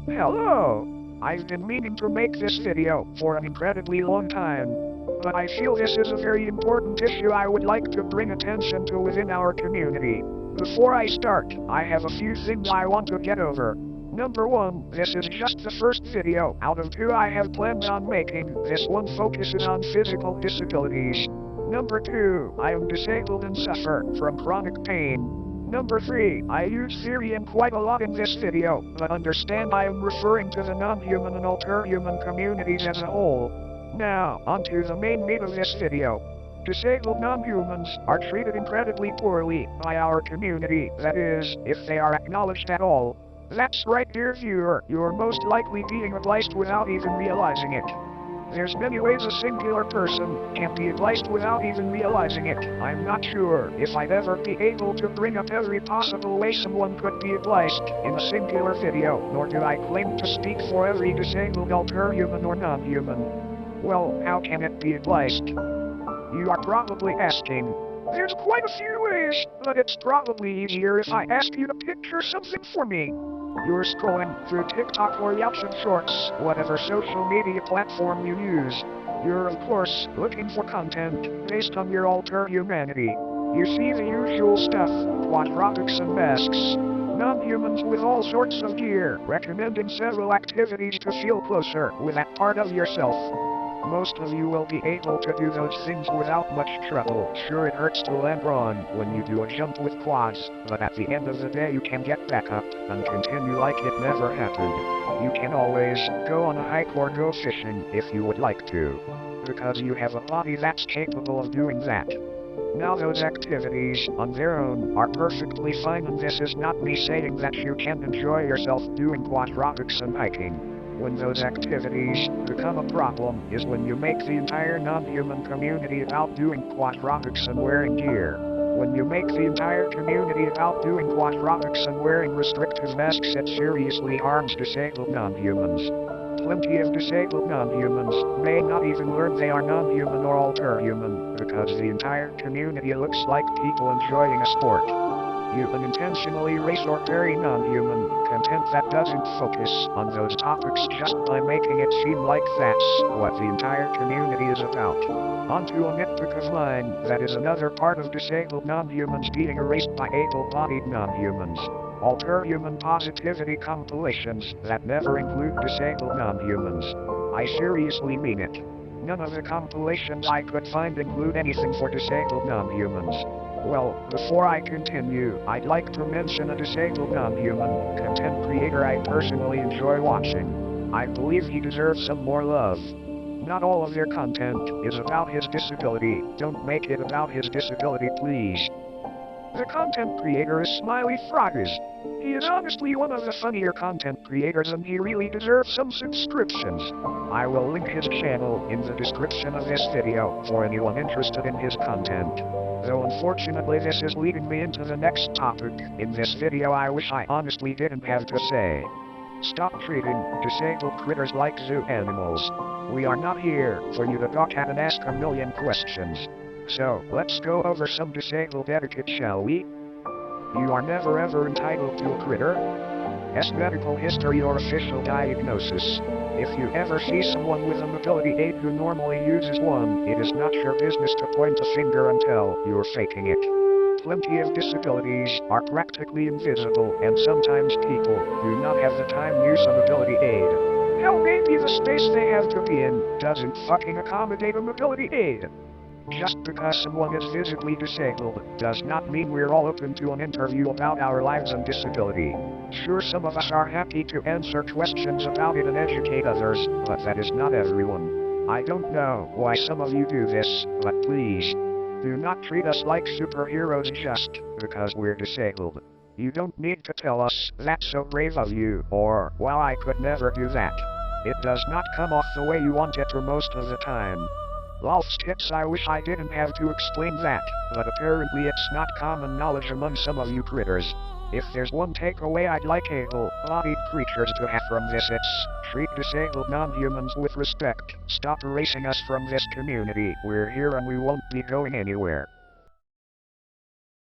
Hello! I've been meaning to make this video for an incredibly long time, but I feel this is a very important issue I would like to bring attention to within our community. Before I start, I have a few things I want to get over. Number 1, this is just the first video out of 2 I have planned on making. This one focuses on physical disabilities. Number 2, I am disabled and suffer from chronic pain. Number 3, I use Therium quite a lot in this video, but understand I am referring to the non-human and alterhuman communities as a whole. Now, onto the main meat of this video. Disabled non-humans are treated incredibly poorly by our community, that is, if they are acknowledged at all. That's right, dear viewer, you're most likely being ableised without even realizing it. There's many ways a singular person can be ableised without even realizing it. I'm not sure if I'd ever be able to bring up every possible way someone could be ableised in a singular video, nor do I claim to speak for every disabled alterhuman or non-human. Well, how can it be ableised? You are probably asking. There's quite a few ways, but it's probably easier if I ask you to picture something for me. You're scrolling through TikTok or YouTube Shorts, whatever social media platform you use. You're of course looking for content based on your alterhumanity. You see the usual stuff, quadrotics and masks, non-humans with all sorts of gear, recommending several activities to feel closer with that part of yourself. Most of you will be able to do those things without much trouble. Sure, it hurts to land wrong when you do a jump with quads, but at the end of the day you can get back up and continue like it never happened. You can always go on a hike or go fishing if you would like to, because you have a body that's capable of doing that. Now those activities on their own are perfectly fine, and this is not me saying that you can't enjoy yourself doing quadrotics and hiking. When those activities become a problem is when you make the entire non-human community about doing quadrotics and wearing gear. When you make the entire community about doing quadrotics and wearing restrictive masks, it seriously harms disabled non-humans. Plenty of disabled non-humans may not even learn they are non-human or alterhuman, because the entire community looks like people enjoying a sport. You unintentionally race or very non-human content that doesn't focus on those topics just by making it seem like that's what the entire community is about. Onto a nitpick of mine, that is another part of disabled non-humans being erased by able-bodied non-humans. Alterhuman positivity compilations that never include disabled non-humans. I seriously mean it. None of the compilations I could find include anything for disabled non-humans. Well, before I continue, I'd like to mention a disabled non-human content creator I personally enjoy watching. I believe he deserves some more love. Not all of their content is about his disability. Don't make it about his disability, please. The content creator is Smileyfroggyz. He is honestly one of the funnier content creators, and he really deserves some subscriptions. I will link his channel in the description of this video for anyone interested in his content. Though unfortunately this is leading me into the next topic in this video I wish I honestly didn't have to say. Stop treating disabled critters like zoo animals. We are not here for you to gawk at and ask a million questions. So, let's go over some disabled etiquette, shall we? You are never ever entitled to a critter's medical history or official diagnosis. If you ever see someone with a mobility aid who normally uses one, it is not your business to point a finger and tell you're faking it. Plenty of disabilities are practically invisible, and sometimes people do not have the time to use a mobility aid. Hell, maybe the space they have to be in doesn't fucking accommodate a mobility aid. Just because someone is physically disabled does not mean we're all open to an interview about our lives and disability. Sure, some of us are happy to answer questions about it and educate others, but that is not everyone. I don't know why some of you do this, but please, do not treat us like superheroes just because we're disabled. You don't need to tell us, "That's so brave of you," or, "Well, I could never do that." It does not come off the way you want it for most of the time. Lol's tits, I wish I didn't have to explain that, but apparently it's not common knowledge among some of you critters. If there's one takeaway I'd like able-bodied creatures to have from this, it's treat disabled non-humans with respect. Stop erasing us from this community. We're here and we won't be going anywhere.